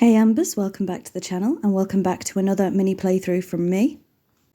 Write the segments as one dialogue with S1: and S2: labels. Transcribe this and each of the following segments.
S1: Hey EMbers, welcome back to the channel and welcome back to another mini playthrough from me.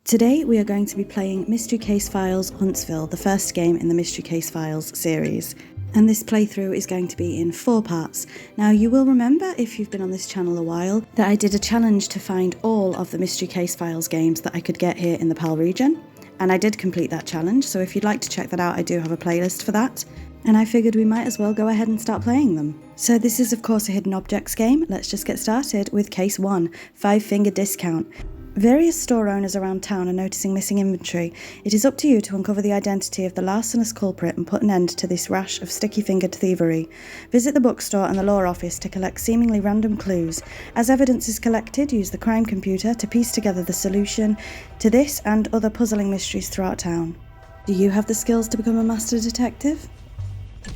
S1: Today we are going to be playing Mystery Case Files Huntsville, the first game in the Mystery Case Files series. And this playthrough is going to be in 4 parts. Now you will remember, if you've been on this channel a while, that I did a challenge to find all of the Mystery Case Files games that I could get here in the PAL region. And I did complete that challenge, so if you'd like to check that out, I do have a playlist for that. And I figured we might as well go ahead and start playing them. So this is of course a hidden objects game. Let's just get started with case 1, 5-finger discount. Various store owners around town are noticing missing inventory. It is up to you to uncover the identity of the larcenous culprit and put an end to this rash of sticky-fingered thievery. Visit the bookstore and the law office to collect seemingly random clues. As evidence is collected, use the crime computer to piece together the solution to this and other puzzling mysteries throughout town. Do you have the skills to become a master detective?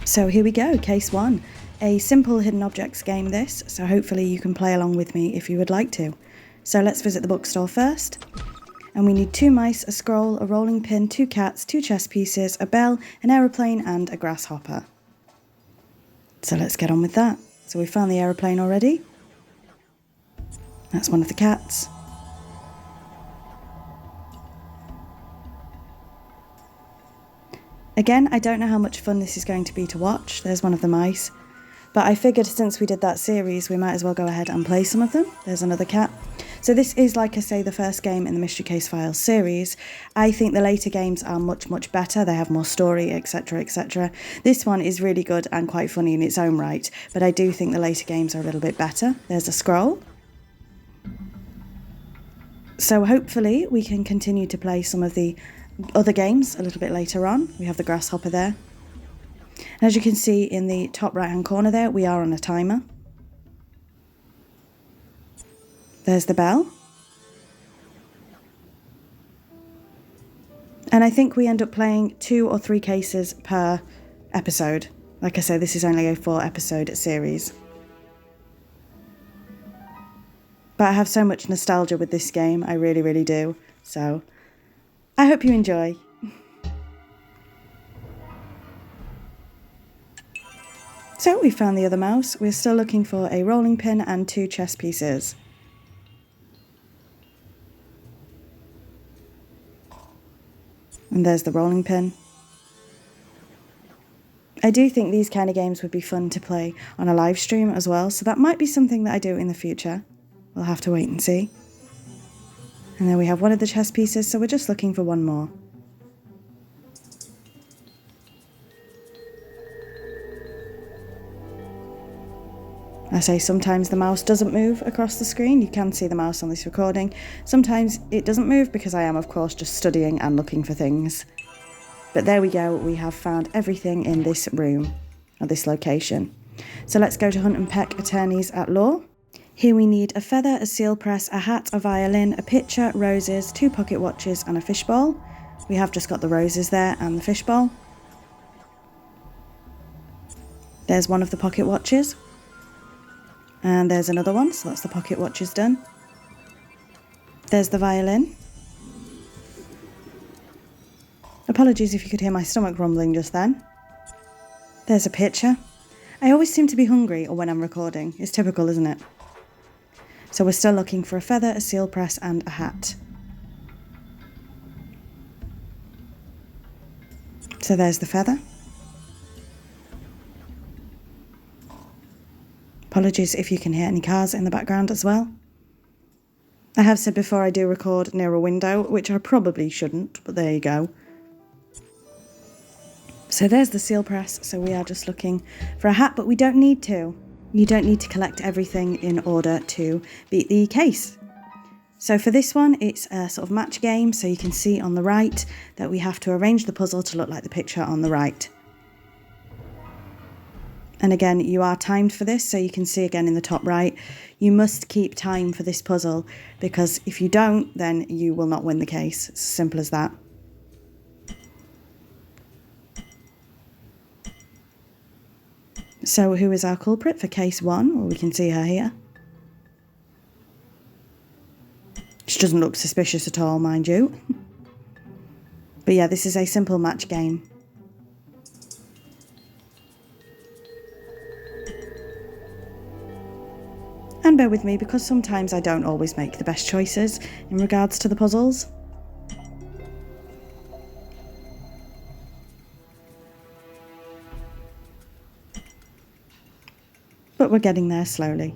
S1: So here we go, case 1. A simple hidden objects game this, so hopefully you can play along with me if you would like to. So let's visit the bookstore first. And we need 2 mice, a scroll, a rolling pin, 2 cats, 2 chess pieces, a bell, an aeroplane and a grasshopper. So let's get on with that. So we found the aeroplane already. That's one of the cats. Again, I don't know how much fun this is going to be to watch. There's one of the mice. But I figured since we did that series, we might as well go ahead and play some of them. There's another cat. So this is, like I say, the first game in the Mystery Case Files series. I think the later games are much, much better. They have more story, etc, etc. This one is really good and quite funny in its own right, but I do think the later games are a little bit better. There's a scroll. So hopefully we can continue to play some of the other games a little bit later on. We have the grasshopper there. And as you can see in the top right hand corner there, we are on a timer. There's the bell. And I think we end up playing 2 or 3 cases per episode. Like I say, this is only a 4-episode series. But I have so much nostalgia with this game, I really, really do. So I hope you enjoy. So we found the other mouse. We're still looking for a rolling pin and 2 chess pieces. And there's the rolling pin. I do think these kind of games would be fun to play on a live stream as well, so that might be something that I do in the future. We'll have to wait and see. And then we have one of the chess pieces, so we're just looking for one more. I say sometimes the mouse doesn't move across the screen. You can see the mouse on this recording. Sometimes it doesn't move because I am, of course, just studying and looking for things. But there we go, we have found everything in this room, or this location. So let's go to Hunt and Peck Attorneys at Law. Here we need a feather, a seal press, a hat, a violin, a pitcher, roses, 2 pocket watches and a fishbowl. We have just got the roses there and the fishbowl. There's one of the pocket watches. And there's another one, so that's the pocket watches done. There's the violin. Apologies if you could hear my stomach rumbling just then. There's a pitcher. I always seem to be hungry or when I'm recording. It's typical, isn't it? So we're still looking for a feather, a seal press and a hat. So there's the feather. Apologies if you can hear any cars in the background as well. I have said before I do record near a window, which I probably shouldn't, but there you go. So there's the seal press, so we are just looking for a hat, but we don't need to. You don't need to collect everything in order to beat the case. So for this one, it's a sort of match game, so you can see on the right that we have to arrange the puzzle to look like the picture on the right. And again, you are timed for this, so you can see again in the top right, you must keep time for this puzzle, because if you don't, then you will not win the case. It's as simple as that. So who is our culprit for case 1? Well, we can see her here. She doesn't look suspicious at all, mind you. But yeah, this is a simple match game. And bear with me because sometimes I don't always make the best choices in regards to the puzzles. But we're getting there slowly.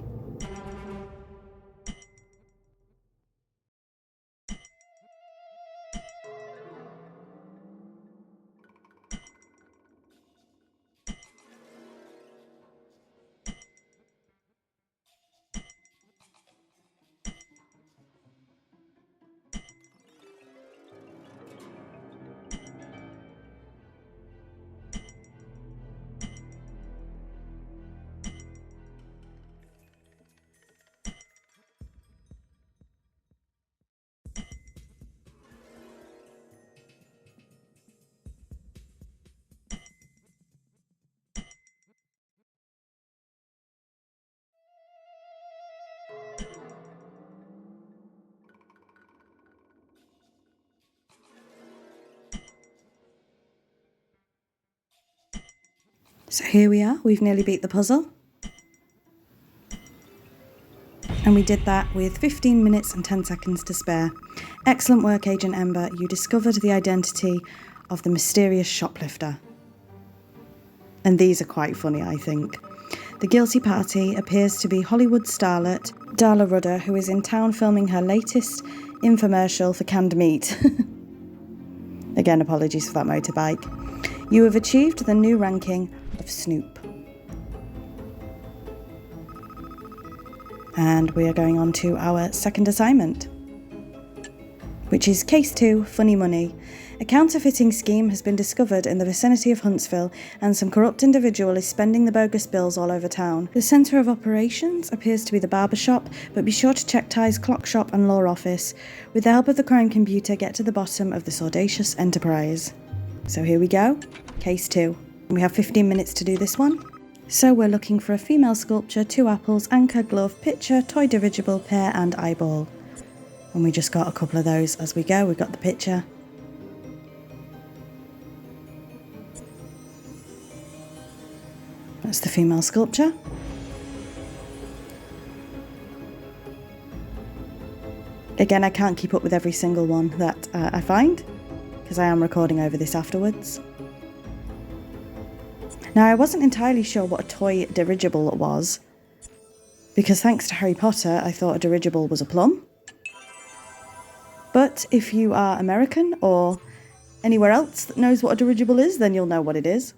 S1: So here we are, we've nearly beat the puzzle. And we did that with 15 minutes and 10 seconds to spare. Excellent work, Agent Ember. You discovered the identity of the mysterious shoplifter. And these are quite funny, I think. The guilty party appears to be Hollywood starlet Darla Rudder, who is in town filming her latest infomercial for canned meat. Again, apologies for that motorbike. You have achieved the new ranking of Snoop. And we are going on to our second assignment, which is Case 2, Funny Money. A counterfeiting scheme has been discovered in the vicinity of Huntsville, and some corrupt individual is spending the bogus bills all over town. The centre of operations appears to be the barber shop, but be sure to check Ty's clock shop and law office. With the help of the crime computer, get to the bottom of this audacious enterprise. So here we go, Case 2. We have 15 minutes to do this one. So we're looking for a female sculpture, 2 apples, anchor, glove, picture, toy dirigible, pear and eyeball. And we just got a couple of those as we go. We've got the picture. That's the female sculpture. Again, I can't keep up with every single one that I find, because I am recording over this afterwards. Now, I wasn't entirely sure what a toy dirigible was, because thanks to Harry Potter, I thought a dirigible was a plum. But if you are American or anywhere else that knows what a dirigible is, then you'll know what it is.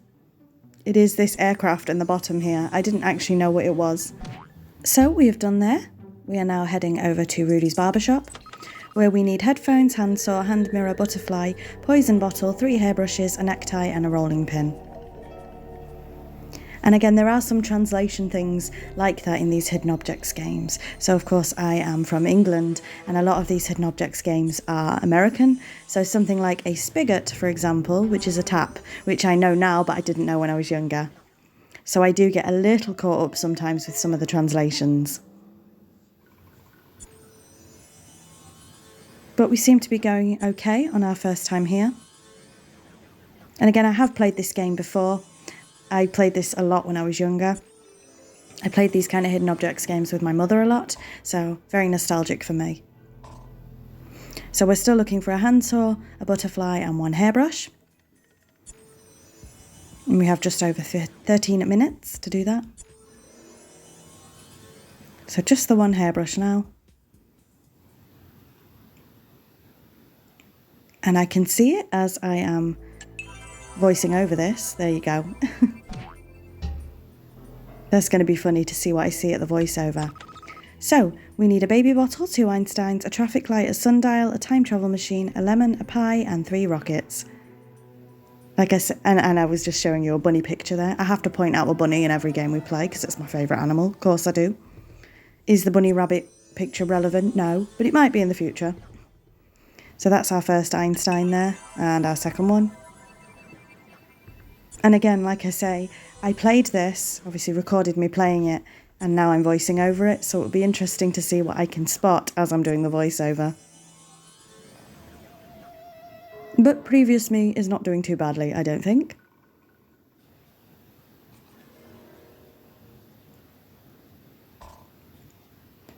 S1: It is this aircraft in the bottom here. I didn't actually know what it was. So we have done there. We are now heading over to Rudy's barbershop, where we need headphones, handsaw, hand mirror, butterfly, poison bottle, 3 hairbrushes, a necktie and a rolling pin. And again, there are some translation things like that in these hidden objects games. So of course I am from England, and a lot of these hidden objects games are American. So something like a spigot, for example, which is a tap, which I know now, but I didn't know when I was younger. So I do get a little caught up sometimes with some of the translations. But we seem to be going okay on our first time here. And again, I have played this game before. I played this a lot when I was younger. I played these kind of hidden objects games with my mother a lot, so very nostalgic for me. So we're still looking for a handsaw, a butterfly and 1 hairbrush. And we have just over 13 minutes to do that. So just the 1 hairbrush now. And I can see it as I am voicing over this. There you go. That's going to be funny to see what I see at the voiceover. So, we need a baby bottle, 2 Einsteins, a traffic light, a sundial, a time travel machine, a lemon, a pie, and 3 rockets. Like I said, and I was just showing you a bunny picture there. I have to point out a bunny in every game we play, because it's my favourite animal. Of course I do. Is the bunny rabbit picture relevant? No, but it might be in the future. So that's our first Einstein there, and our second one. And again, like I say, I played this, obviously recorded me playing it, and now I'm voicing over it, so it'll be interesting to see what I can spot as I'm doing the voiceover. But previous me is not doing too badly, I don't think.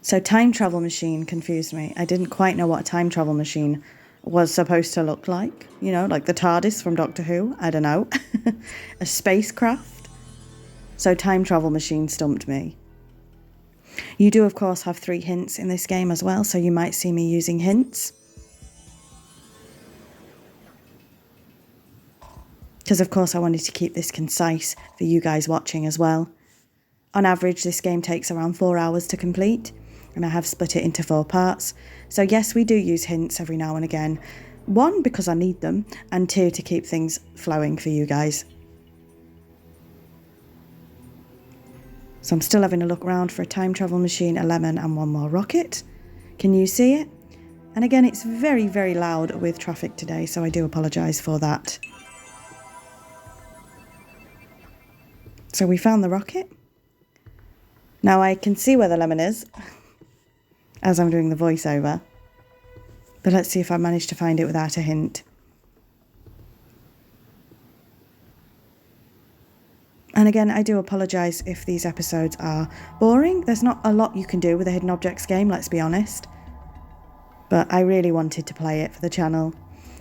S1: So time travel machine confused me. I didn't quite know what a time travel machine was supposed to look like. You know, like the TARDIS from Doctor Who. I don't know. A spacecraft. So time travel machine stumped me. You do, of course, have 3 hints in this game as well, so you might see me using hints. Because, of course, I wanted to keep this concise for you guys watching as well. On average, this game takes around 4 hours to complete, and I have split it into 4 parts. So yes, we do use hints every now and again. 1, because I need them, and 2, to keep things flowing for you guys. So I'm still having a look around for a time travel machine, a lemon, and 1 more rocket. Can you see it? And again, it's very, very loud with traffic today, so I do apologise for that. So we found the rocket. Now I can see where the lemon is, as I'm doing the voiceover. But let's see if I manage to find it without a hint. And again, I do apologise if these episodes are boring. There's not a lot you can do with a hidden objects game, let's be honest. But I really wanted to play it for the channel.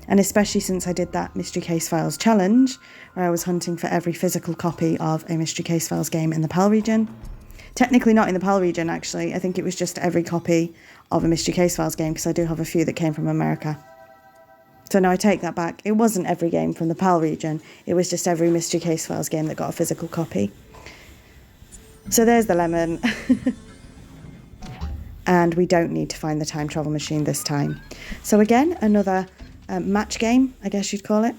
S1: And especially since I did that Mystery Case Files challenge, where I was hunting for every physical copy of a Mystery Case Files game in the PAL region. Technically not in the PAL region, actually. I think it was just every copy of a Mystery Case Files game, because I do have a few that came from America. So no, I take that back. It wasn't every game from the PAL region. It was just every Mystery Case Files game that got a physical copy. So there's the lemon. And we don't need to find the time travel machine this time. So again, another match game, I guess you'd call it.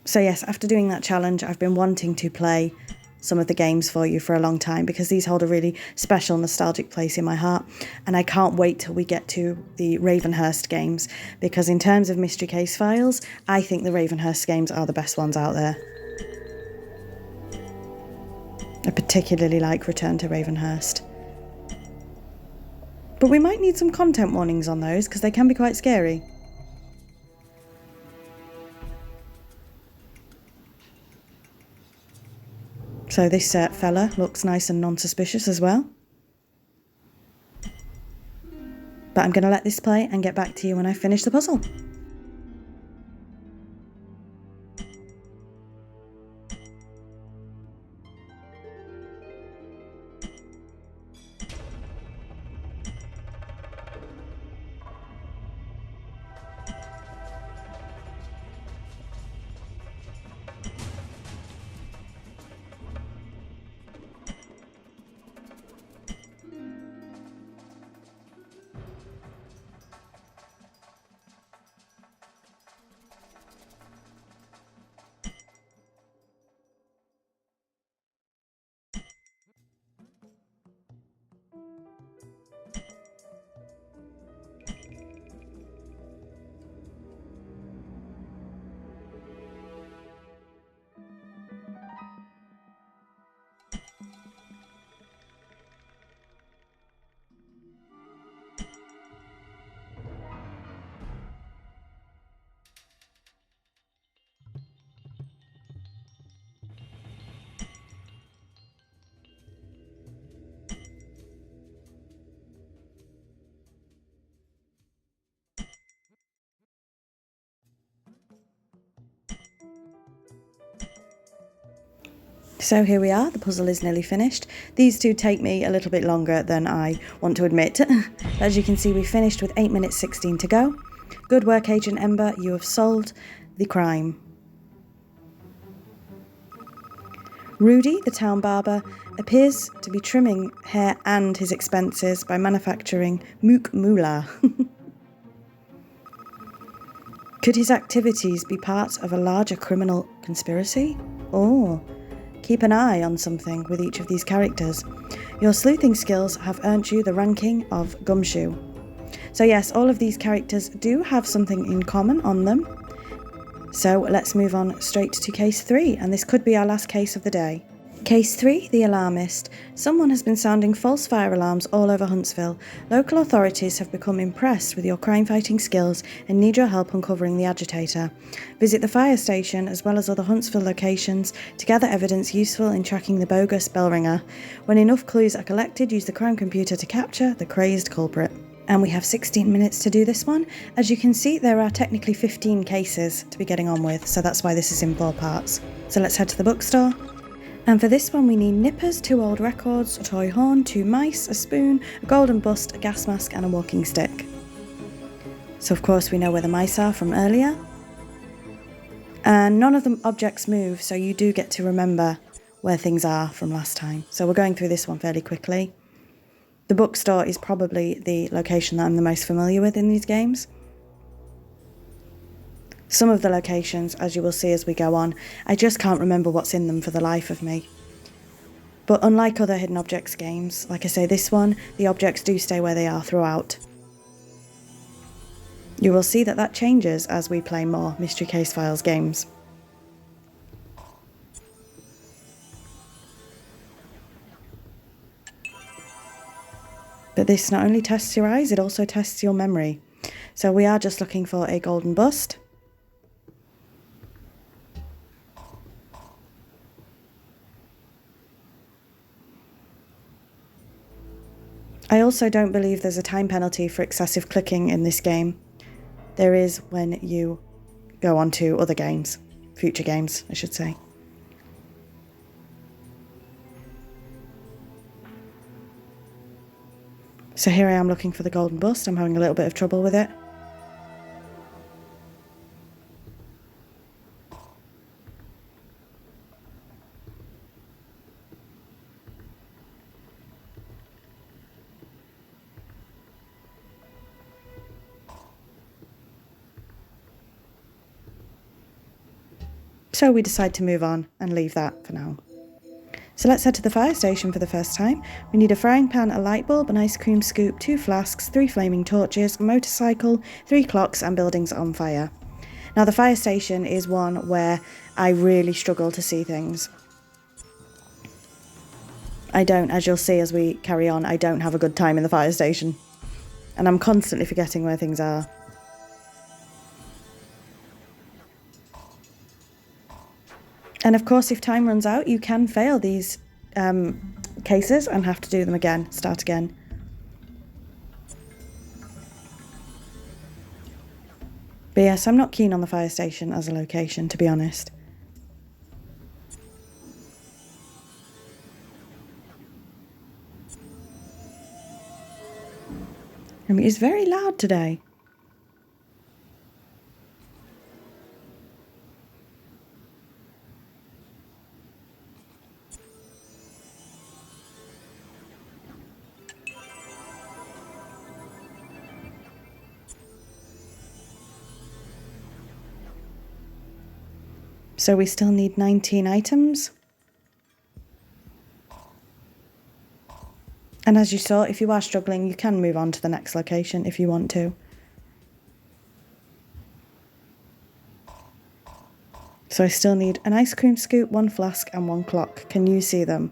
S1: So yes, after doing that challenge, I've been wanting to play some of the games for you for a long time, because these hold a really special, nostalgic place in my heart. And I can't wait till we get to the Ravenhurst games, because in terms of Mystery Case Files, I think the Ravenhurst games are the best ones out there. I particularly like Return to Ravenhurst. But we might need some content warnings on those, because they can be quite scary. So this fella looks nice and non-suspicious as well. But I'm going to let this play and get back to you when I finish the puzzle. So here we are, the puzzle is nearly finished. These two take me a little bit longer than I want to admit. As you can see, we finished with 8 minutes 16 to go. Good work, Agent Ember, you have solved the crime. Rudy, the town barber, appears to be trimming hair and his expenses by manufacturing mook moolah. Could his activities be part of a larger criminal conspiracy? Or keep an eye on something with each of these characters. Your sleuthing skills have earned you the ranking of Gumshoe. So yes, all of these characters do have something in common on them. So let's move on straight to case 3, and this could be our last case of the day. Case 3, the alarmist. Someone has been sounding false fire alarms all over Huntsville. Local authorities have become impressed with your crime-fighting skills and need your help uncovering the agitator. Visit the fire station as well as other Huntsville locations to gather evidence useful in tracking the bogus bell ringer. When enough clues are collected, use the crime computer to capture the crazed culprit. And we have 16 minutes to do this one. As you can see, there are technically 15 cases to be getting on with, so that's why this is in 4 parts. So let's head to the bookstore. And for this one we need nippers, 2 old records, a toy horn, 2 mice, a spoon, a golden bust, a gas mask and a walking stick. So of course we know where the mice are from earlier. And none of the objects move, so you do get to remember where things are from last time. So we're going through this one fairly quickly. The bookstore is probably the location that I'm the most familiar with in these games. Some of the locations, as you will see as we go on, I just can't remember what's in them for the life of me. But unlike other hidden objects games, like I say, this one, the objects do stay where they are throughout. You will see that changes as we play more Mystery Case Files games. But this not only tests your eyes, it also tests your memory. So we are just looking for a golden bust. I also don't believe there's a time penalty for excessive clicking in this game. There is when you go on to other games, future games, I should say. So here I am looking for the golden bust. I'm having a little bit of trouble with it. So we decide to move on and leave that for now. So let's head to the fire station for the first time. We need a frying pan, a light bulb, an ice cream scoop, 2 flasks, 3 flaming torches, a motorcycle, 3 clocks and buildings on fire. Now the fire station is one where I really struggle to see things. As you'll see as we carry on, I don't have a good time in the fire station. And I'm constantly forgetting where things are. And of course, if time runs out, you can fail these cases and have to do them again, start again. But yes, I'm not keen on the fire station as a location, to be honest. I mean, it's very loud today. So we still need 19 items. And as you saw, if you are struggling, you can move on to the next location if you want to. So I still need an ice cream scoop, 1 flask and 1 clock. Can you see them?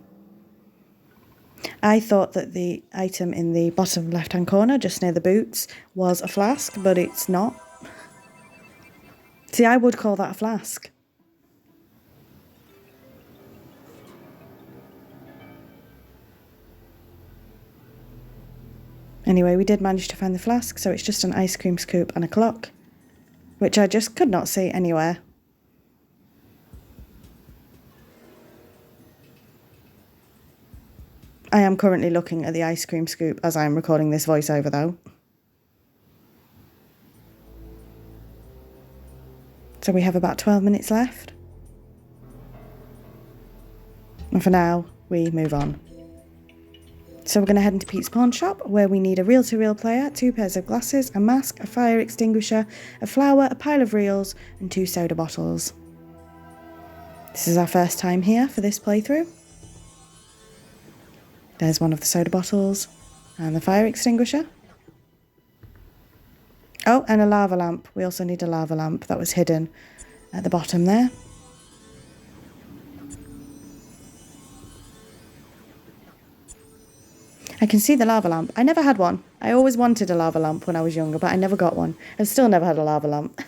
S1: I thought that the item in the bottom left-hand corner, just near the boots, was a flask, but it's not. See, I would call that a flask. Anyway, we did manage to find the flask, so it's just an ice cream scoop and a clock, which I just could not see anywhere. I am currently looking at the ice cream scoop as I am recording this voiceover though. So we have about 12 minutes left. And for now, we move on. So we're going to head into Pete's pawn shop, where we need a reel-to-reel player, 2 pairs of glasses, a mask, a fire extinguisher, a flower, a pile of reels, and 2 soda bottles. This is our first time here for this playthrough. There's one of the soda bottles, and the fire extinguisher. Oh, and a lava lamp. We also need a lava lamp that was hidden at the bottom there. I can see the lava lamp. I never had one. I always wanted a lava lamp when I was younger, but I never got one. I've still never had a lava lamp.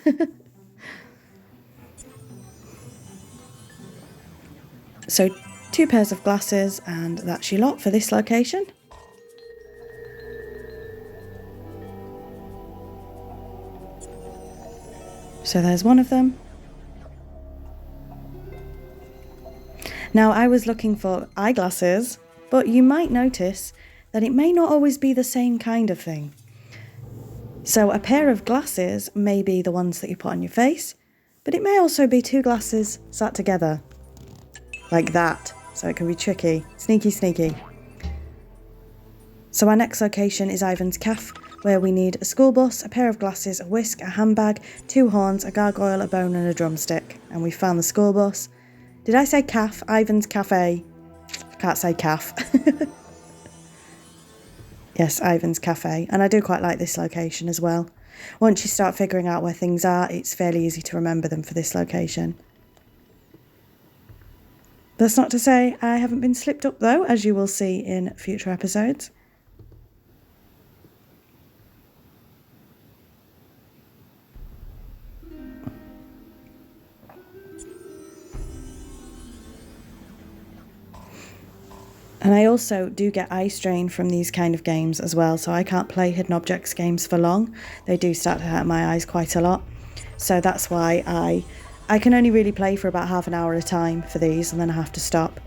S1: So 2 pairs of glasses, and that's your lot for this location. So there's one of them. Now I was looking for eyeglasses, but you might notice that it may not always be the same kind of thing. So a pair of glasses may be the ones that you put on your face, but it may also be 2 glasses sat together, like that. So it can be tricky, sneaky, sneaky. So our next location is Ivan's Cafe, where we need a school bus, a pair of glasses, a whisk, a handbag, 2 horns, a gargoyle, a bone and a drumstick. And we found the school bus. Did I say cafe? Ivan's Cafe. I can't say cafe. Yes, Ivan's Cafe. And I do quite like this location as well. Once you start figuring out where things are, it's fairly easy to remember them for this location. That's not to say I haven't been slipped up though, as you will see in future episodes. And I also do get eye strain from these kind of games as well, so I can't play hidden objects games for long. They do start to hurt my eyes quite a lot. So that's why I can only really play for about half an hour at a time for these, and then I have to stop.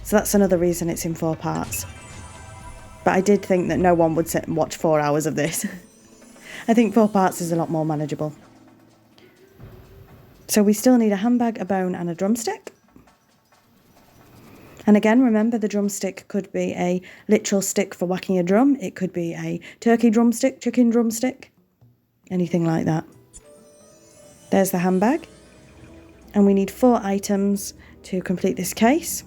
S1: So that's another reason it's in 4 parts. But I did think that no one would sit and watch 4 hours of this. I think 4 parts is a lot more manageable. So we still need a handbag, a bone and a drumstick. And again, remember the drumstick could be a literal stick for whacking a drum. It could be a turkey drumstick, chicken drumstick, anything like that. There's the handbag. And we need 4 items to complete this case.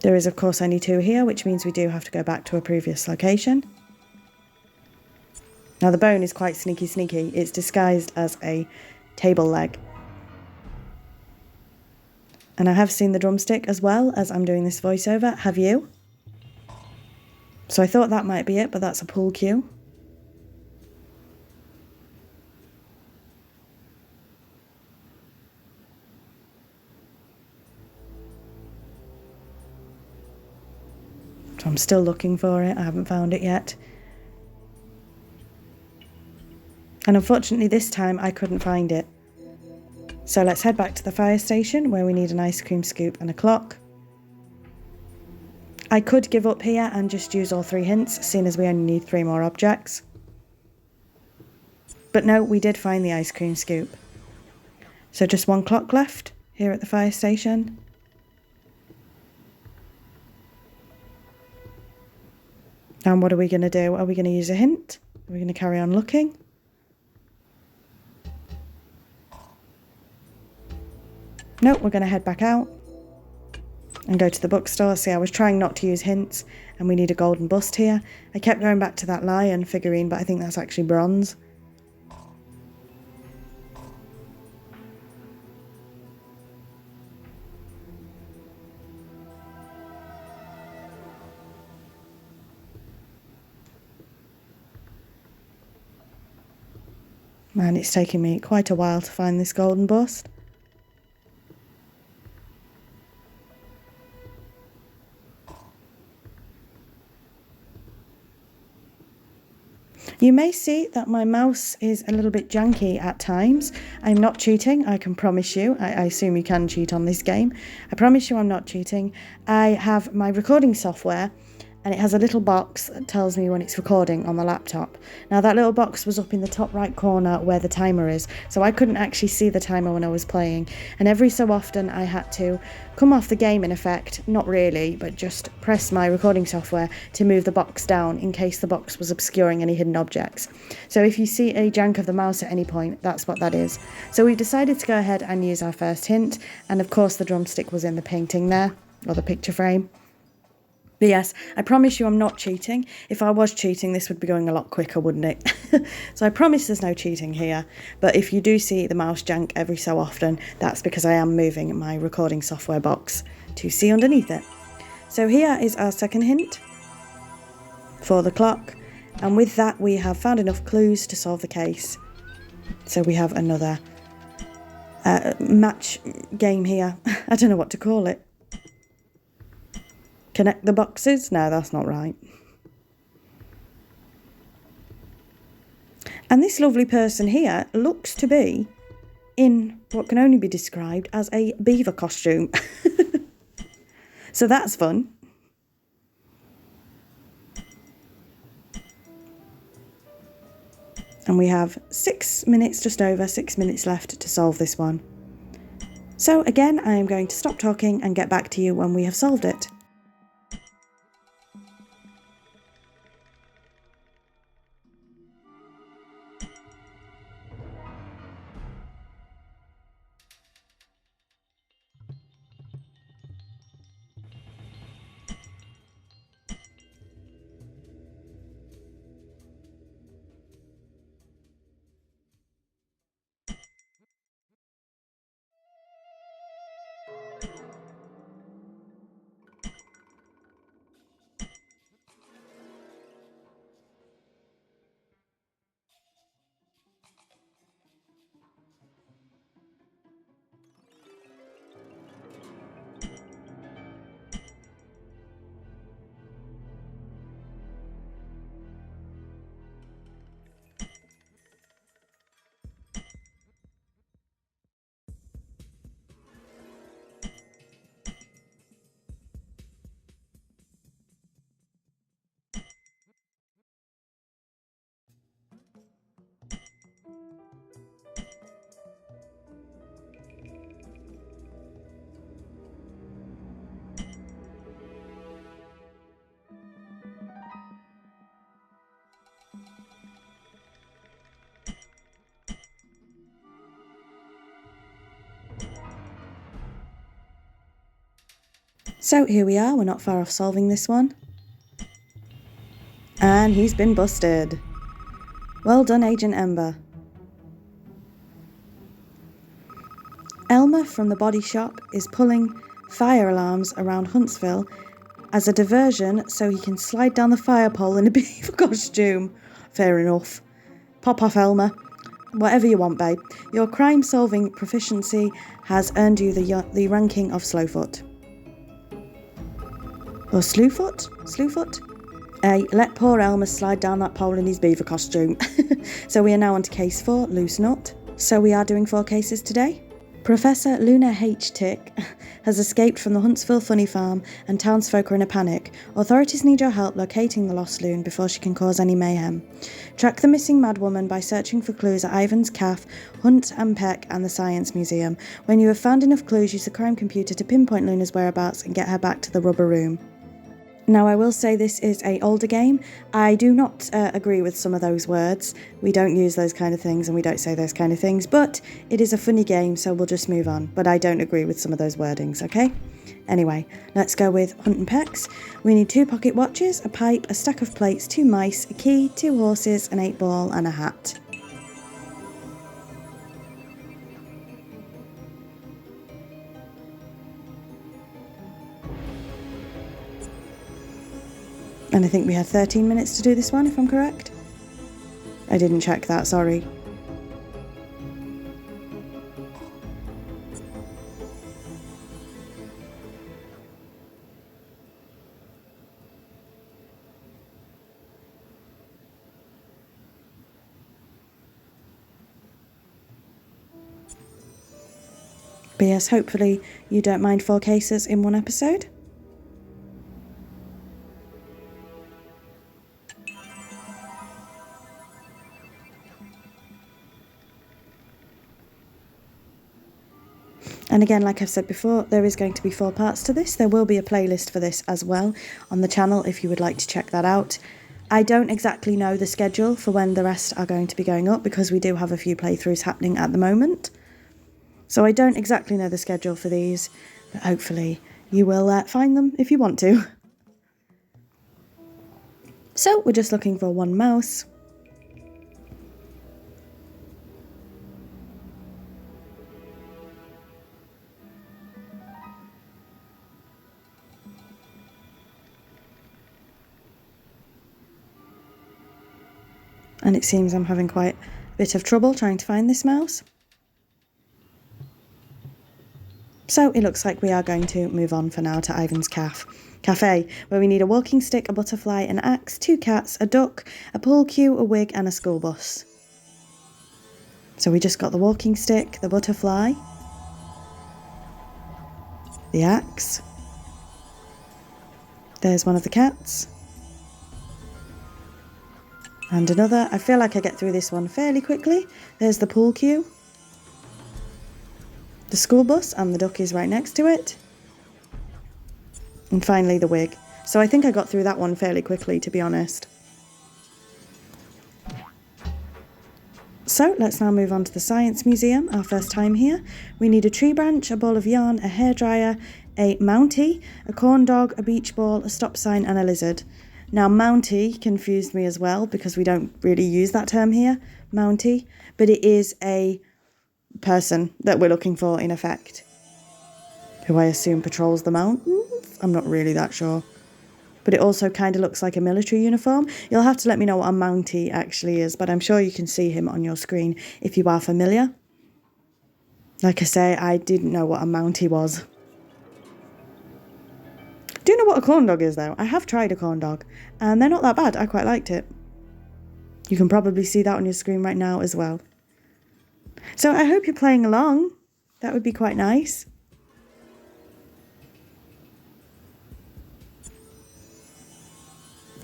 S1: There is, of course, only 2 here, which means we do have to go back to a previous location. Now the bone is quite sneaky. It's disguised as a table leg. And I have seen the drumstick as well as I'm doing this voiceover. Have you? So I thought that might be it, but that's a pool cue. So I'm still looking for it. I haven't found it yet. And unfortunately this time I couldn't find it. So let's head back to the fire station where we need an ice cream scoop and a clock. I could give up here and just use all 3 hints, seeing as we only need 3 more objects. But no, we did find the ice cream scoop. So just 1 clock left here at the fire station. And what are we going to do? Are we going to use a hint? Are we going to carry on looking? No, we're going to head back out and go to the bookstore. See, I was trying not to use hints, and we need a golden bust here. I kept going back to that lion figurine, but I think that's actually bronze. Man, it's taken me quite a while to find this golden bust. You may see that my mouse is a little bit janky at times. I'm not cheating, I can promise you. I assume you can cheat on this game. I promise you I'm not cheating. I have my recording software, and it has a little box that tells me when it's recording on the laptop. Now that little box was up in the top right corner where the timer is, so I couldn't actually see the timer when I was playing, and every so often I had to come off the game in effect, not really, but just press my recording software to move the box down in case the box was obscuring any hidden objects. So if you see a jank of the mouse at any point, that's what that is. So we've decided to go ahead and use our first hint, and of course the drumstick was in the painting there, or the picture frame. But yes, I promise you I'm not cheating. If I was cheating, this would be going a lot quicker, wouldn't it? So I promise there's no cheating here. But if you do see the mouse jank every so often, that's because I am moving my recording software box to see underneath it. So here is our second hint. for the clock. And with that, we have found enough clues to solve the case. So we have another match game here. I don't know what to call it. Connect the boxes? No, that's not right. And this lovely person here looks to be in what can only be described as a beaver costume. So that's fun. And we have 6 minutes, just over 6 minutes left to solve this one. So again, I am going to stop talking and get back to you when we have solved it. So here we are, we're not far off solving this one. And he's been busted. Well done, Agent Ember. Elmer from the body shop is pulling fire alarms around Huntsville as a diversion so he can slide down the fire pole in a beaver costume. Fair enough. Pop off, Elmer. Whatever you want, babe. Your crime-solving proficiency has earned you the ranking of Slowfoot. Or Slewfoot? Slewfoot? Let poor Elmer slide down that pole in his beaver costume. So we are now on to case 4, Loose Nut. So we are doing 4 cases today. Professor Luna H. Tick has escaped from the Huntsville Funny Farm and townsfolk are in a panic. Authorities need your help locating the lost loon before she can cause any mayhem. Track the missing madwoman by searching for clues at Ivan's Caff, Hunt and Peck and the Science Museum. When you have found enough clues, use the crime computer to pinpoint Luna's whereabouts and get her back to the rubber room. Now, I will say this is an older game. I do not agree with some of those words. We don't use those kind of things and we don't say those kind of things, but it is a funny game, so we'll just move on. But I don't agree with some of those wordings, okay? Anyway, let's go with Hunt and Pecks. We need 2 pocket watches, a pipe, a stack of plates, 2 mice, a key, 2 horses, an 8-ball and a hat. And I think we have 13 minutes to do this one, if I'm correct. I didn't check that, sorry. But yes, hopefully you don't mind 4 cases in one episode. And again, like I've said before, there is going to be 4 parts to this. There will be a playlist for this as well on the channel if you would like to check that out. I don't exactly know the schedule for when the rest are going to be going up because we do have a few playthroughs happening at the moment. So I don't exactly know the schedule for these, but hopefully you will find them if you want to. So we're just looking for 1 mouse. And it seems I'm having quite a bit of trouble trying to find this mouse. So it looks like we are going to move on for now to Ivan's cafe, where we need a walking stick, a butterfly, an axe, 2 cats, a duck, a pool cue, a wig and a school bus. So we just got the walking stick, the butterfly, the axe. There's one of the cats. And another. I feel like I get through this one fairly quickly. There's the pool cue. The school bus, and the duck is right next to it. And finally the wig. So I think I got through that one fairly quickly, to be honest. So let's now move on to the Science Museum, our first time here. We need a tree branch, a ball of yarn, a hairdryer, a mountie, a corn dog, a beach ball, a stop sign and a lizard. Now mountie confused me as well because we don't really use that term here, mountie, but it is a person that we're looking for in effect, who I assume patrols the mountains. I'm not really that sure. But it also kind of looks like a military uniform. You'll have to let me know what a mountie actually is, but I'm sure you can see him on your screen if you are familiar. Like I say, I didn't know what a mountie was. Do you know what a corn dog is though? I have tried a corn dog and they're not that bad. I quite liked it. You can probably see that on your screen right now as well. So I hope you're playing along. That would be quite nice.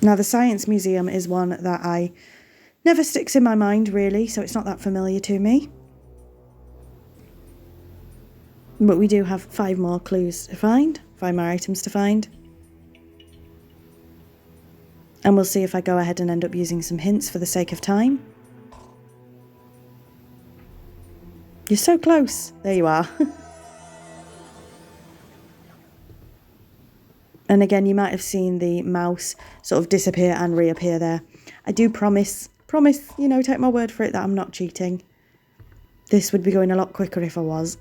S1: Now the Science Museum is one that I never sticks in my mind really, so it's not that familiar to me. But we do have 5 more clues to find, 5 more items to find. And we'll see if I go ahead and end up using some hints for the sake of time. You're so close. There you are. And again, you might have seen the mouse sort of disappear and reappear there. I do promise, you know, take my word for it that I'm not cheating. This would be going a lot quicker if I was.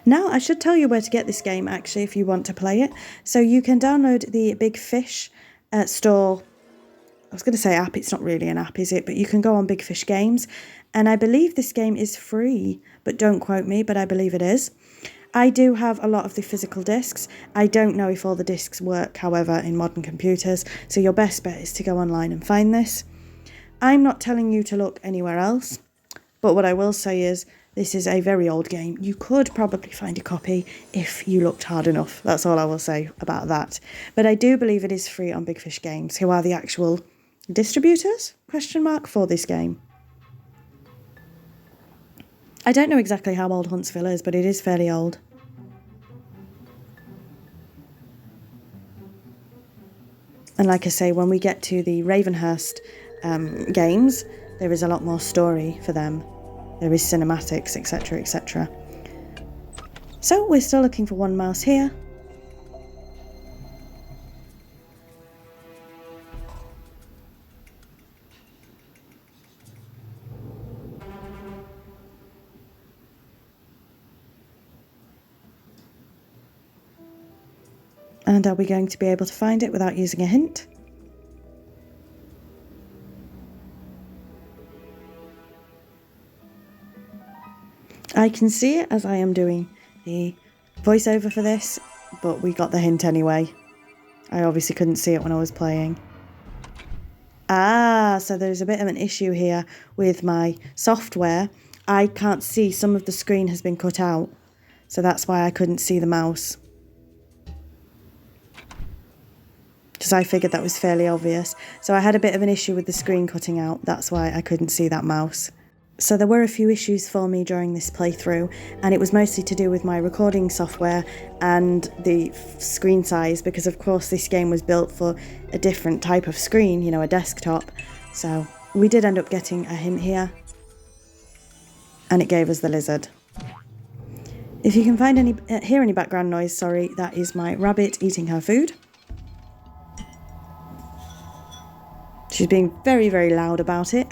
S1: Now, I should tell you where to get this game, actually, if you want to play it. So you can download the Big Fish store. I was going to say app. It's not really an app, is it? But you can go on Big Fish Games. And I believe this game is free, but don't quote me, but I believe it is. I do have a lot of the physical discs. I don't know if all the discs work, however, in modern computers. So your best bet is to go online and find this. I'm not telling you to look anywhere else. But what I will say is, this is a very old game. You could probably find a copy if you looked hard enough. That's all I will say about that. But I do believe it is free on Big Fish Games, who are the actual distributors, ? For this game. I don't know exactly how old Huntsville is, but it is fairly old. And like I say, when we get to the Ravenhurst games, there is a lot more story for them. There is cinematics, etc., etc. So we're still looking for one mouse here. And are we going to be able to find it without using a hint? I can see it as I am doing the voiceover for this, but we got the hint anyway. I obviously couldn't see it when I was playing. Ah, so there's a bit of an issue here with my software. I can't see, some of the screen has been cut out, so that's why I couldn't see the mouse. Because I figured that was fairly obvious. So I had a bit of an issue with the screen cutting out, that's why I couldn't see that mouse. So there were a few issues for me during this playthrough, and it was mostly to do with my recording software and the screen size, because of course this game was built for a different type of screen, you know, a desktop. So we did end up getting a hint here, and it gave us the lizard. If you can hear any background noise, sorry, that is my rabbit eating her food. She's being very, very loud about it.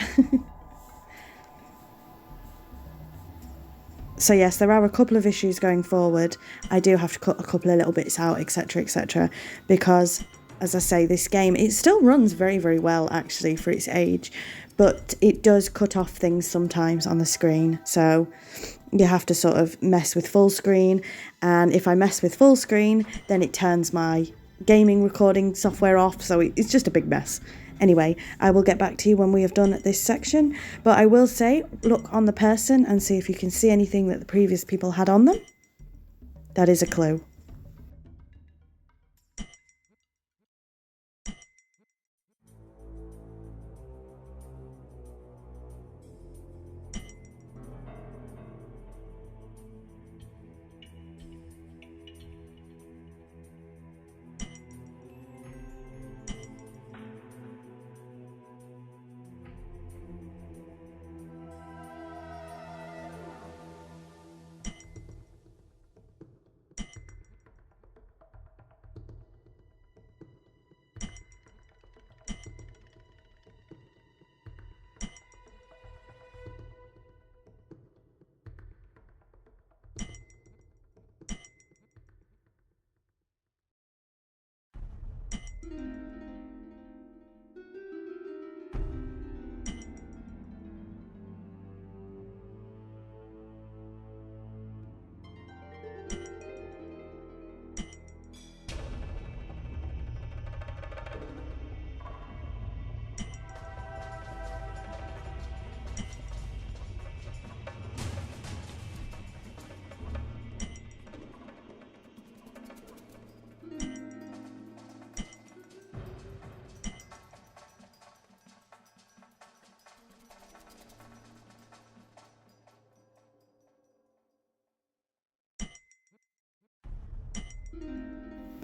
S1: So yes, there are a couple of issues going forward. I do have to cut a couple of little bits out, etc., because, as I say, this game, it still runs very, very well, actually, for its age, but it does cut off things sometimes on the screen, so you have to sort of mess with full screen, and if I mess with full screen, then it turns my gaming recording software off, so it's just a big mess. Anyway, I will get back to you when we have done this section, but I will say, look on the person and see if you can see anything that the previous people had on them. That is a clue.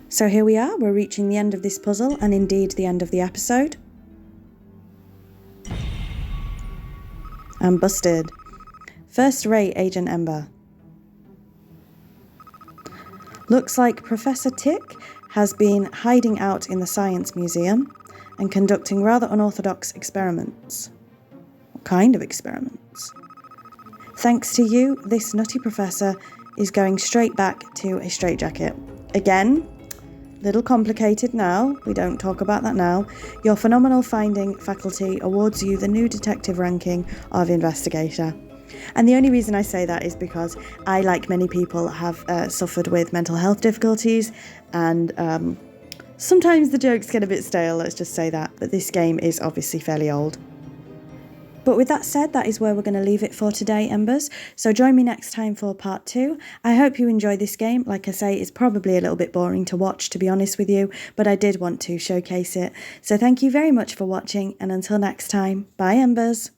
S1: So here we are, we're reaching the end of this puzzle, and indeed the end of the episode. I'm busted. First rate, Agent Ember. Looks like Professor Tick has been hiding out in the Science Museum and conducting rather unorthodox experiments. What kind of experiments? Thanks to you, this nutty professor is going straight back to a straitjacket. Again, little complicated now, we don't talk about that now. Your phenomenal finding faculty awards you the new detective ranking of investigator. And the only reason I say that is because I, like many people, have suffered with mental health difficulties, and sometimes the jokes get a bit stale, let's just say that, but this game is obviously fairly old. But with that said, that is where we're going to leave it for today, Embers. So join me next time for part 2. I hope you enjoy this game. Like I say, it's probably a little bit boring to watch, to be honest with you, but I did want to showcase it. So thank you very much for watching, and until next time, bye, Embers.